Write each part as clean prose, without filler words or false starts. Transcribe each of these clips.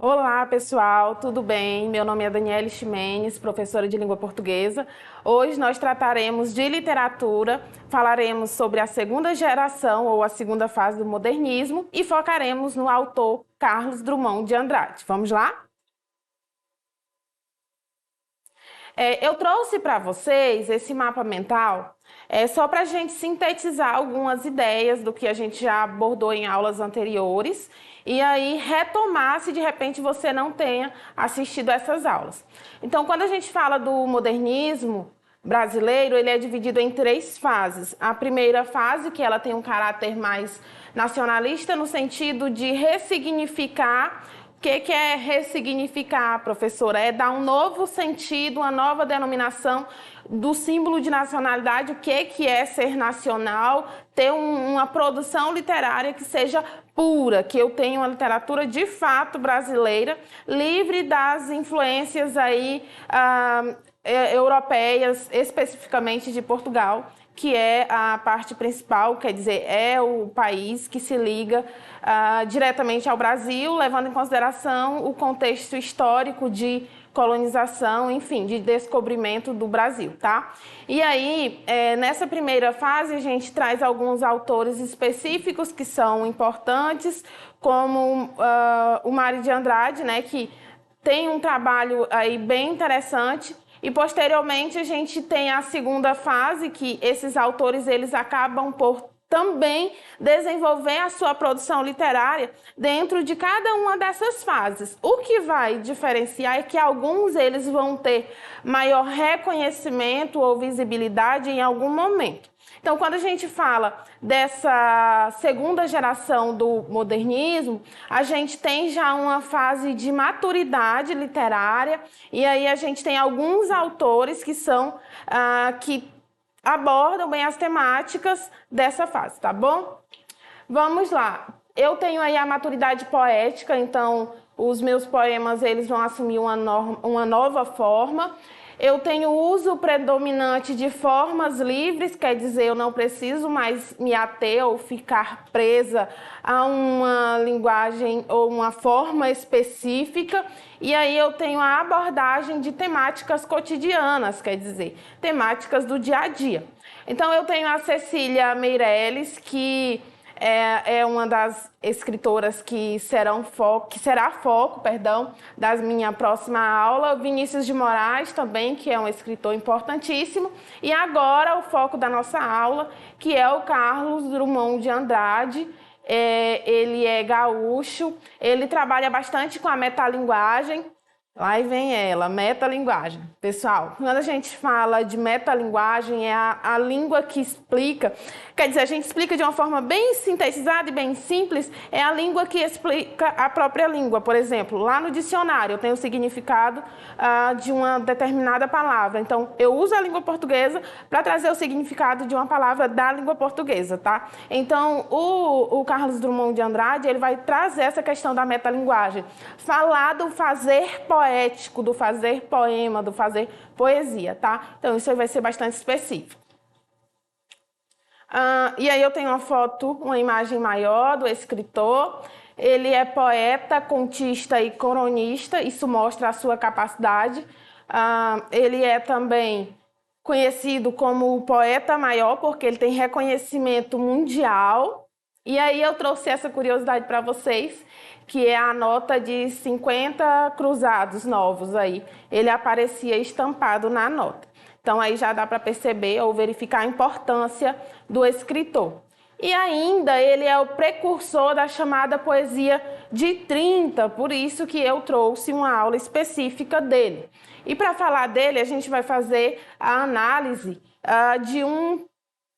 Olá, pessoal, tudo bem? Meu nome é Daniele Ximenes, professora de língua portuguesa. Hoje nós trataremos de literatura, falaremos sobre a segunda geração ou a segunda fase do modernismo e focaremos no autor Carlos Drummond de Andrade. Vamos lá? Eu trouxe para vocês esse mapa mental só para a gente sintetizar algumas ideias do que a gente já abordou em aulas anteriores e aí retomar se de repente você não tenha assistido essas aulas. Então, quando a gente fala do modernismo brasileiro, ele é dividido em 3 fases. A primeira fase, que ela tem um caráter mais nacionalista, no sentido de ressignificar. O que é ressignificar, professora? É dar um novo sentido, uma nova denominação do símbolo de nacionalidade, o que é ser nacional, ter uma produção literária que seja pura, que eu tenha uma literatura de fato brasileira, livre das influências aí, europeias, especificamente de Portugal, que é a parte principal, quer dizer, é o país que se liga diretamente ao Brasil, levando em consideração o contexto histórico de colonização, enfim, de descobrimento do Brasil, tá? E aí, nessa primeira fase, a gente traz alguns autores específicos que são importantes, como o Mário de Andrade, né, que tem um trabalho aí bem interessante. E posteriormente a gente tem a segunda fase, que esses autores eles acabam por também desenvolver a sua produção literária dentro de cada uma dessas fases. O que vai diferenciar é que alguns eles vão ter maior reconhecimento ou visibilidade em algum momento. Então, quando a gente fala dessa segunda geração do modernismo, a gente tem já uma fase de maturidade literária, e aí a gente tem alguns autores que são que abordam bem as temáticas dessa fase, tá bom? Vamos lá. Eu tenho aí a maturidade poética, então os meus poemas eles vão assumir uma nova forma. Eu tenho uso predominante de formas livres, quer dizer, eu não preciso mais me ater ou ficar presa a uma linguagem ou uma forma específica. E aí eu tenho a abordagem de temáticas cotidianas, quer dizer, temáticas do dia a dia. Então eu tenho a Cecília Meirelles, que é uma das escritoras que será foco, da minha próxima aula. Vinícius de Moraes também, que é um escritor importantíssimo. E agora o foco da nossa aula, que é o Carlos Drummond de Andrade. Ele é gaúcho, ele trabalha bastante com a metalinguagem. Lá vem ela, metalinguagem. Pessoal, quando a gente fala de metalinguagem, é a língua que explica, quer dizer, a gente explica de uma forma bem sintetizada e bem simples, é a língua que explica a própria língua. Por exemplo, lá no dicionário eu tenho o significado de uma determinada palavra. Então, eu uso a língua portuguesa para trazer o significado de uma palavra da língua portuguesa, tá? Então, o Carlos Drummond de Andrade, ele vai trazer essa questão da metalinguagem, falar do fazer poético, do fazer poema, do fazer poesia, tá? Então, isso aí vai ser bastante específico. E aí eu tenho uma imagem maior do escritor. Ele é poeta, contista e cronista, isso mostra a sua capacidade. Ele é também conhecido como o poeta maior, porque ele tem reconhecimento mundial. E aí eu trouxe essa curiosidade para vocês, que é a nota de 50 cruzados novos aí. Ele aparecia estampado na nota. Então aí já dá para perceber ou verificar a importância do escritor. E ainda ele é o precursor da chamada poesia de 30, por isso que eu trouxe uma aula específica dele. E para falar dele, a gente vai fazer a análise de um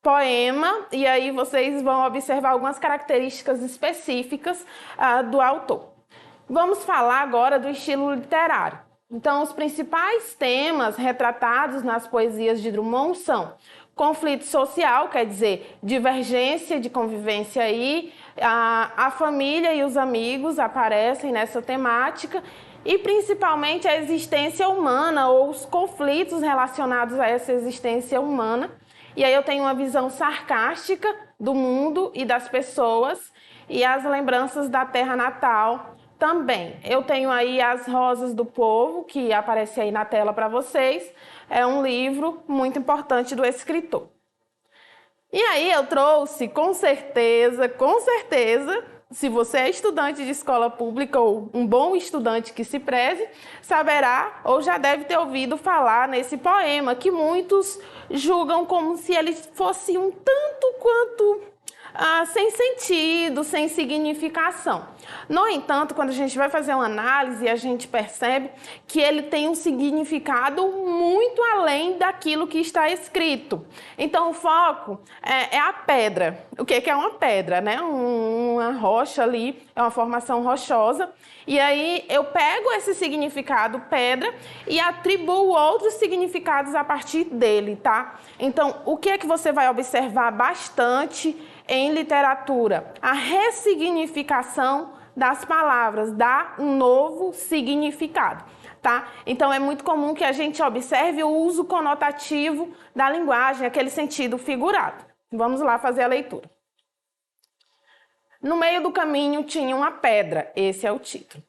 poema, e aí vocês vão observar algumas características específicas do autor. Vamos falar agora do estilo literário. Então, os principais temas retratados nas poesias de Drummond são conflito social, quer dizer, divergência de convivência aí, A família e os amigos aparecem nessa temática e principalmente a existência humana ou os conflitos relacionados a essa existência humana. E aí eu tenho uma visão sarcástica do mundo e das pessoas e as lembranças da terra natal também. Eu tenho aí As Rosas do Povo, que aparece aí na tela para vocês. É um livro muito importante do escritor. E aí eu trouxe, com certeza, se você é estudante de escola pública ou um bom estudante que se preze, saberá ou já deve ter ouvido falar nesse poema que muitos julgam como se ele fosse um tanto quanto sem sentido, sem significação. No entanto, quando a gente vai fazer uma análise, a gente percebe que ele tem um significado muito além daquilo que está escrito. Então, o foco é a pedra. O que é uma pedra, né? Uma rocha ali, é uma formação rochosa. E aí eu pego esse significado pedra e atribuo outros significados a partir dele, tá? Então, o que é que você vai observar bastante em literatura? A ressignificação das palavras, dá um novo significado, tá? Então é muito comum que a gente observe o uso conotativo da linguagem, aquele sentido figurado. Vamos lá fazer a leitura. No meio do caminho tinha uma pedra, esse é o título.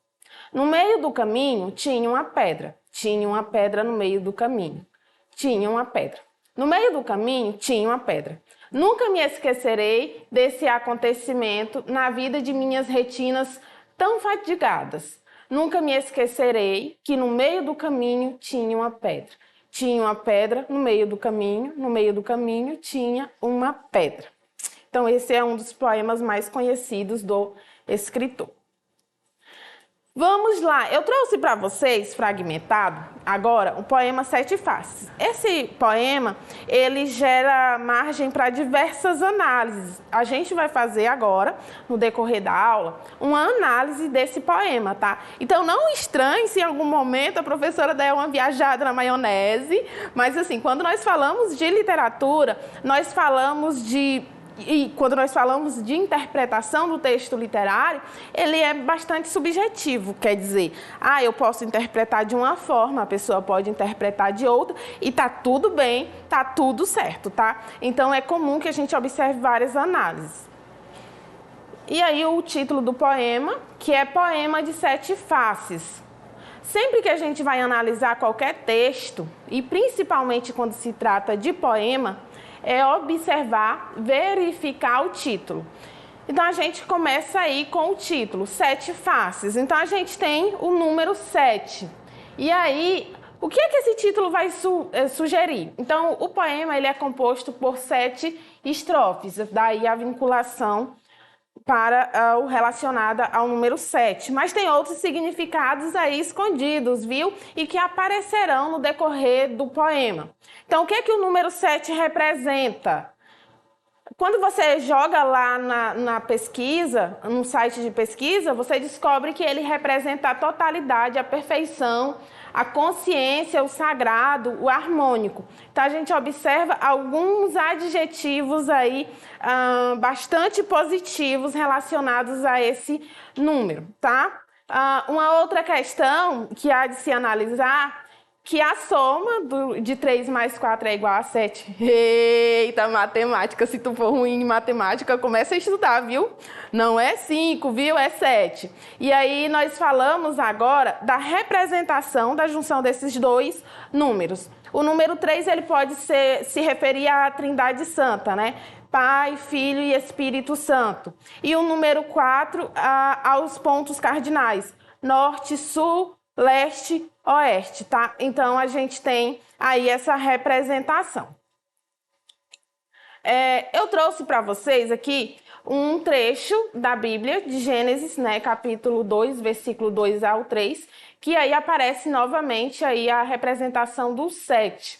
No meio do caminho tinha uma pedra no meio do caminho, tinha uma pedra. No meio do caminho tinha uma pedra. Nunca me esquecerei desse acontecimento na vida de minhas retinas tão fatigadas. Nunca me esquecerei que no meio do caminho tinha uma pedra. Tinha uma pedra no meio do caminho tinha uma pedra. Então esse é um dos poemas mais conhecidos do escritor. Vamos lá, eu trouxe para vocês, fragmentado, agora, o poema Sete Faces. Esse poema, ele gera margem para diversas análises. A gente vai fazer agora, no decorrer da aula, uma análise desse poema, tá? Então não estranhe se em algum momento a professora der uma viajada na maionese, mas assim, quando nós falamos de literatura, nós falamos quando nós falamos de interpretação do texto literário, ele é bastante subjetivo, quer dizer, eu posso interpretar de uma forma, a pessoa pode interpretar de outra, e tá tudo bem, tá tudo certo, tá? Então é comum que a gente observe várias análises. E aí o título do poema, que é Poema de Sete Faces. Sempre que a gente vai analisar qualquer texto, e principalmente quando se trata de poema, é observar, verificar o título. Então, a gente começa aí com o título, Sete Faces. Então, a gente tem o número 7. E aí, o que é que esse título vai sugerir? Então, o poema ele é composto por 7 estrofes, daí a vinculação para o relacionada ao número 7. Mas tem outros significados aí escondidos, viu? E que aparecerão no decorrer do poema. Então, o que é que o número 7 representa? Quando você joga lá na pesquisa, no site de pesquisa, você descobre que ele representa a totalidade, a perfeição, a consciência, o sagrado, o harmônico. Então, a gente observa alguns adjetivos aí bastante positivos relacionados a esse número, tá? Uma outra questão que há de se analisar, que a soma de 3 mais 4 é igual a 7. Eita, matemática, se tu for ruim em matemática, começa a estudar, viu? Não é 5, viu? É 7. E aí nós falamos agora da representação da junção desses dois números. O número 3, ele pode se referir à Trindade Santa, né? Pai, Filho e Espírito Santo. E o número 4, aos pontos cardinais. Norte, Sul, Leste, Oeste, tá? Então, a gente tem aí essa representação. Eu trouxe para vocês aqui um trecho da Bíblia de Gênesis, né? Capítulo 2, versículo 2 ao 3, que aí aparece novamente aí a representação do 7,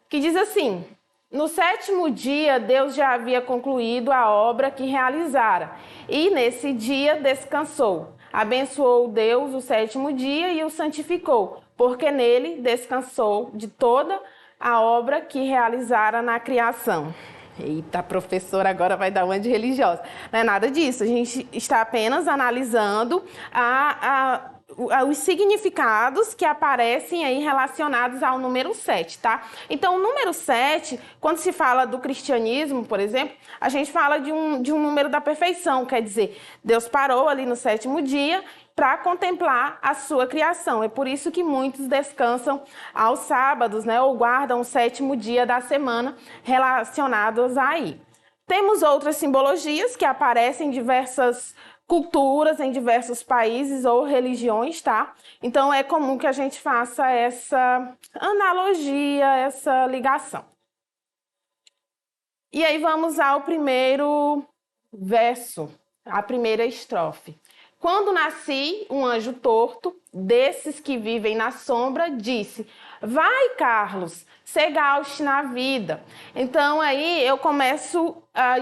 que diz assim: no 7º dia, Deus já havia concluído a obra que realizara, e nesse dia descansou. Abençoou Deus o 7º dia e o santificou, porque nele descansou de toda a obra que realizara na criação. Eita, a professora agora vai dar uma de religiosa. Não é nada disso, a gente está apenas analisando os significados que aparecem aí relacionados ao número 7, tá? Então, o número 7, quando se fala do cristianismo, por exemplo, a gente fala de um número da perfeição, quer dizer, Deus parou ali no 7º dia para contemplar a sua criação. É por isso que muitos descansam aos sábados, né, ou guardam o 7º dia da semana relacionados aí. Temos outras simbologias que aparecem em diversas culturas, em diversos países ou religiões, tá? Então é comum que a gente faça essa analogia, essa ligação. E aí vamos ao primeiro verso, a primeira estrofe. Quando nasci, um anjo torto, desses que vivem na sombra, disse: vai, Carlos, segaste na vida. Então aí eu começo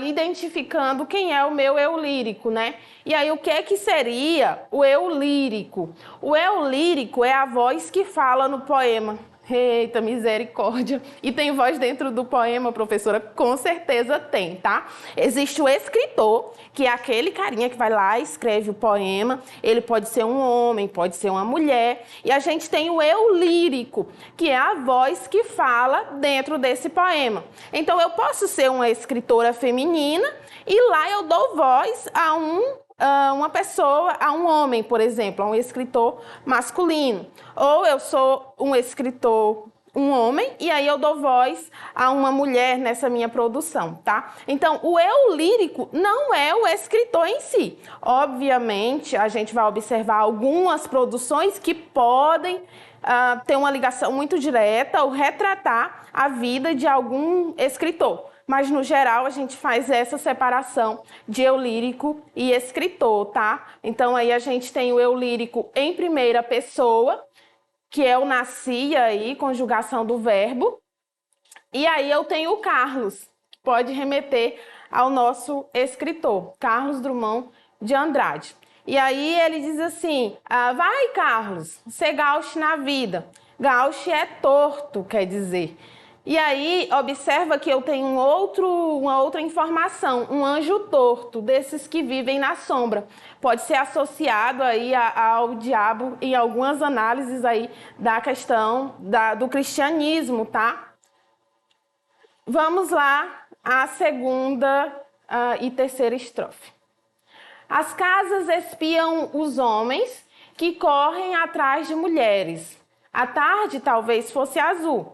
identificando quem é o meu eu lírico, né? E aí o que seria o eu lírico? O eu lírico é a voz que fala no poema. Eita, misericórdia. E tem voz dentro do poema, professora? Com certeza tem, tá? Existe o escritor, que é aquele carinha que vai lá e escreve o poema. Ele pode ser um homem, pode ser uma mulher. E a gente tem o eu lírico, que é a voz que fala dentro desse poema. Então, eu posso ser uma escritora feminina e lá eu dou voz a uma pessoa, a um homem, por exemplo, a um escritor masculino. Ou eu sou um escritor, um homem, e aí eu dou voz a uma mulher nessa minha produção, tá? Então, o eu lírico não é o escritor em si. Obviamente, a gente vai observar algumas produções que podem ter uma ligação muito direta ou retratar a vida de algum escritor. Mas, no geral, a gente faz essa separação de eu lírico e escritor, tá? Então, aí a gente tem o eu lírico em primeira pessoa, que é o nasci aí, conjugação do verbo. E aí eu tenho o Carlos, que pode remeter ao nosso escritor, Carlos Drummond de Andrade. E aí ele diz assim, vai, Carlos, segaste na vida. Gauche é torto, quer dizer. E aí, observa que eu tenho uma outra informação, um anjo torto, desses que vivem na sombra. Pode ser associado aí ao diabo em algumas análises aí da questão do cristianismo, tá? Vamos lá à segunda e terceira estrofe. As casas espiam os homens que correm atrás de mulheres. A tarde talvez fosse azul.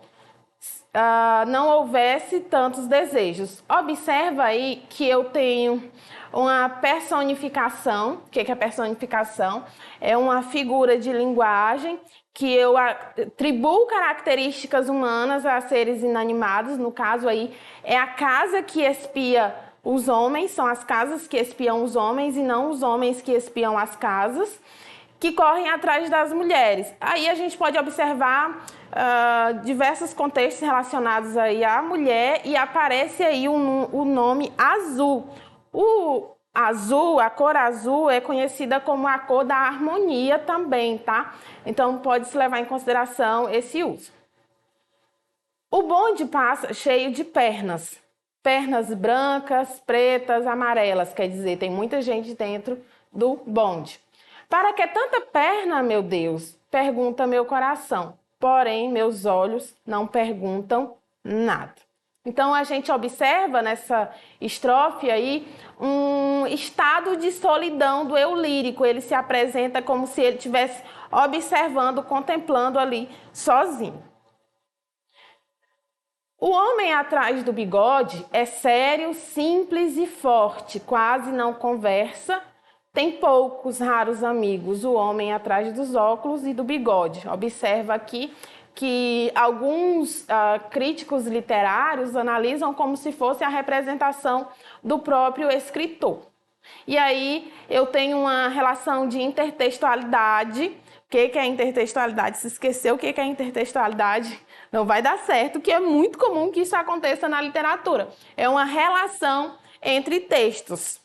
Não houvesse tantos desejos. Observa aí que eu tenho uma personificação. O que é personificação? É uma figura de linguagem que eu atribuo características humanas a seres inanimados. No caso aí, é a casa que espia os homens, são as casas que espiam os homens e não os homens que espiam as casas, que correm atrás das mulheres. Aí a gente pode observar diversos contextos relacionados aí à mulher e aparece aí o nome azul. O azul, a cor azul é conhecida como a cor da harmonia também, tá? Então pode-se levar em consideração esse uso. O bonde passa cheio de pernas. Pernas brancas, pretas, amarelas, quer dizer, tem muita gente dentro do bonde. Para que tanta perna, meu Deus? Pergunta meu coração. Porém, meus olhos não perguntam nada. Então, a gente observa nessa estrofe aí um estado de solidão do eu lírico. Ele se apresenta como se ele estivesse observando, contemplando ali, sozinho. O homem atrás do bigode é sério, simples e forte, quase não conversa. Tem poucos raros amigos, o homem atrás dos óculos e do bigode. Observa aqui que alguns críticos literários analisam como se fosse a representação do próprio escritor. E aí eu tenho uma relação de intertextualidade. O que é intertextualidade? Se esqueceu o que é intertextualidade, não vai dar certo, que é muito comum que isso aconteça na literatura. É uma relação entre textos.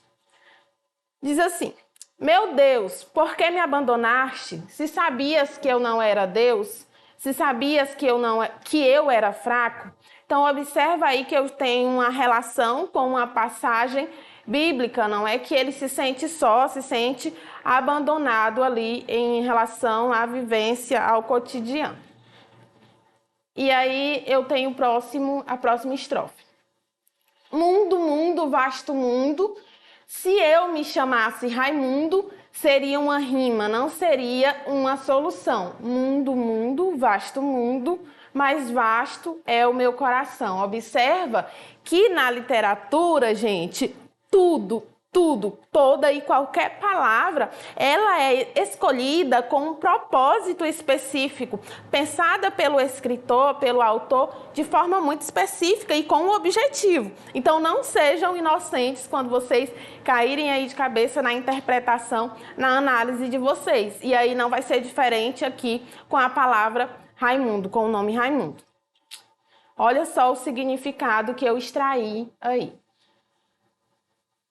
Diz assim: meu Deus, por que me abandonaste? Se sabias que eu não era Deus, se sabias que eu era fraco, Então, observa aí que eu tenho uma relação com uma passagem bíblica, não é que ele se sente só, se sente abandonado ali em relação à vivência, ao cotidiano. E aí eu tenho a próxima estrofe. Mundo, mundo, vasto mundo, se eu me chamasse Raimundo, seria uma rima, não seria uma solução. Mundo, mundo, vasto mundo, mais vasto é o meu coração. Observa que na literatura, gente, tudo, toda e qualquer palavra, ela é escolhida com um propósito específico, pensada pelo escritor, pelo autor, de forma muito específica e com um objetivo. Então, não sejam inocentes quando vocês caírem aí de cabeça na interpretação, na análise de vocês. E aí não vai ser diferente aqui com a palavra Raimundo, com o nome Raimundo. Olha só o significado que eu extraí aí.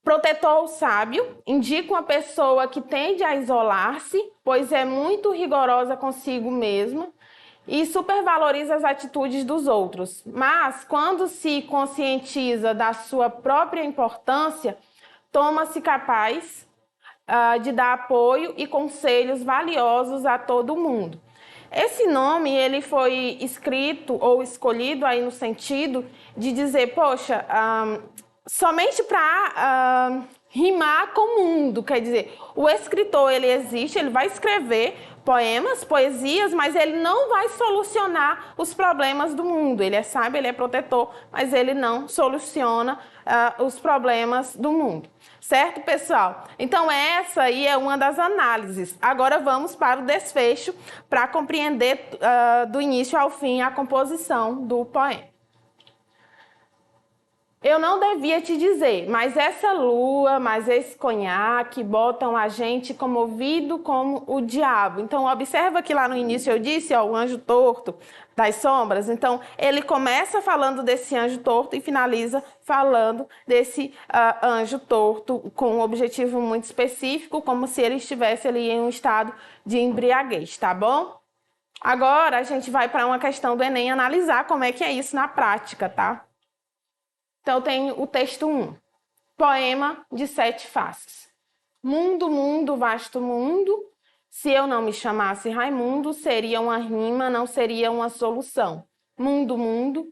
Protetor ou sábio indica uma pessoa que tende a isolar-se, pois é muito rigorosa consigo mesma e supervaloriza as atitudes dos outros. Mas, quando se conscientiza da sua própria importância, toma-se capaz de dar apoio e conselhos valiosos a todo mundo. Esse nome ele foi escrito ou escolhido aí no sentido de dizer, poxa, somente para rimar com o mundo, quer dizer, o escritor ele existe, ele vai escrever poemas, poesias, mas ele não vai solucionar os problemas do mundo. Ele é sábio, ele é protetor, mas ele não soluciona os problemas do mundo. Certo, pessoal? Então, essa aí é uma das análises. Agora vamos para o desfecho para compreender do início ao fim a composição do poema. Eu não devia te dizer, mas essa lua, mas esse conhaque botam a gente comovido como o diabo. Então, observa que lá no início eu disse, ó, o anjo torto das sombras. Então, ele começa falando desse anjo torto e finaliza falando desse anjo torto com um objetivo muito específico, como se ele estivesse ali em um estado de embriaguez, tá bom? Agora, a gente vai para uma questão do Enem analisar como é que é isso na prática, tá? Então, tem o texto 1. Poema de 7 faces. Mundo, mundo, vasto mundo. Se eu não me chamasse Raimundo, seria uma rima, não seria uma solução. Mundo, mundo,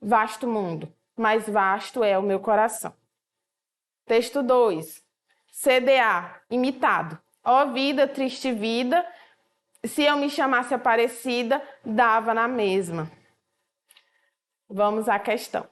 vasto mundo. Mais vasto é o meu coração. Texto 2. CDA, imitado. Ó vida, triste vida. Se eu me chamasse Aparecida, dava na mesma. Vamos à questão.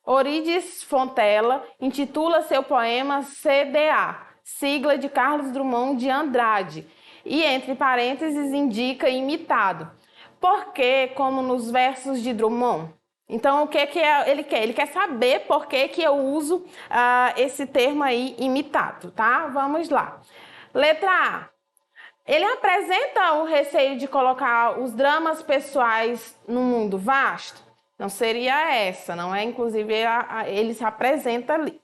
Orides Fontela intitula seu poema CDA, sigla de Carlos Drummond de Andrade, e entre parênteses indica imitado. Porque, como nos versos de Drummond, então o que ele quer? Ele quer saber por que eu uso esse termo aí, imitado, tá? Vamos lá. Letra A. Ele apresenta o receio de colocar os dramas pessoais no mundo vasto? Não seria essa, não é? Inclusive, ele se apresenta ali.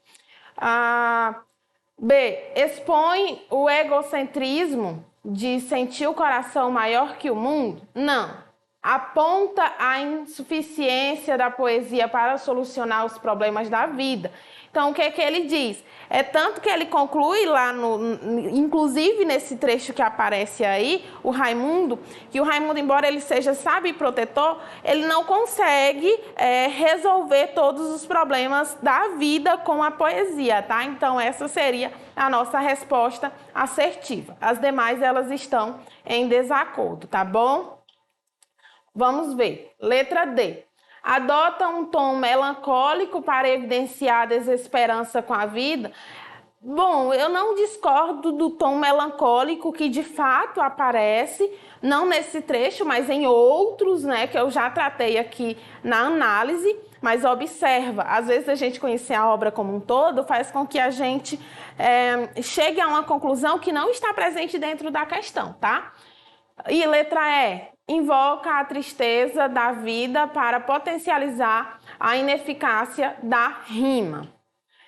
B. Expõe o egocentrismo de sentir o coração maior que o mundo? Não. Aponta a insuficiência da poesia para solucionar os problemas da vida. Então, o que é que ele diz? É tanto que ele conclui lá, inclusive nesse trecho que aparece aí, o Raimundo, que o Raimundo, embora ele seja sábio e protetor, ele não consegue resolver todos os problemas da vida com a poesia, tá? Então, essa seria a nossa resposta assertiva. As demais, elas estão em desacordo, tá bom? Vamos ver. Letra D. Adota um tom melancólico para evidenciar a desesperança com a vida. Bom, eu não discordo do tom melancólico que de fato aparece, não nesse trecho, mas em outros, né, que eu já tratei aqui na análise. Mas observa, às vezes a gente conhecer a obra como um todo faz com que a gente chegue a uma conclusão que não está presente dentro da questão, tá? E letra E. Invoca a tristeza da vida para potencializar a ineficácia da rima.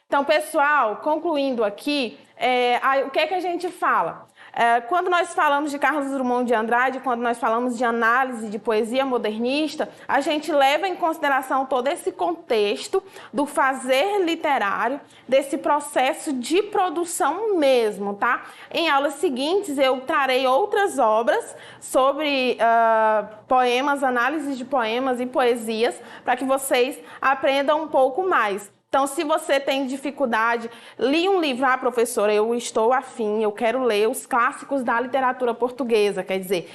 Então, pessoal, concluindo aqui, o que é que a gente fala? Quando nós falamos de Carlos Drummond de Andrade, quando nós falamos de análise de poesia modernista, a gente leva em consideração todo esse contexto do fazer literário, desse processo de produção mesmo, tá? Em aulas seguintes, eu trarei outras obras sobre poemas, análise de poemas e poesias, para que vocês aprendam um pouco mais. Então, se você tem dificuldade, li um livro, professora, eu estou afim, eu quero ler os clássicos da literatura portuguesa, quer dizer,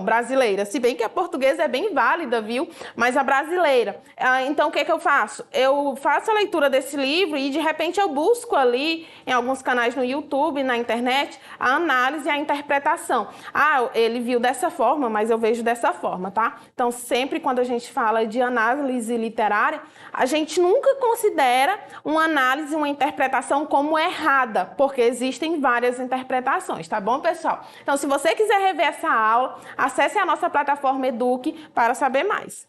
brasileira, se bem que a portuguesa é bem válida, viu? Mas a brasileira. Então, o que eu faço? Eu faço a leitura desse livro e, de repente, eu busco ali, em alguns canais no YouTube, na internet, a análise e a interpretação. Ele viu dessa forma, mas eu vejo dessa forma, tá? Então, sempre quando a gente fala de análise literária, a gente nunca considera uma análise, uma interpretação como errada, porque existem várias interpretações, tá bom, pessoal? Então, se você quiser rever essa aula, acesse a nossa plataforma Eduque para saber mais.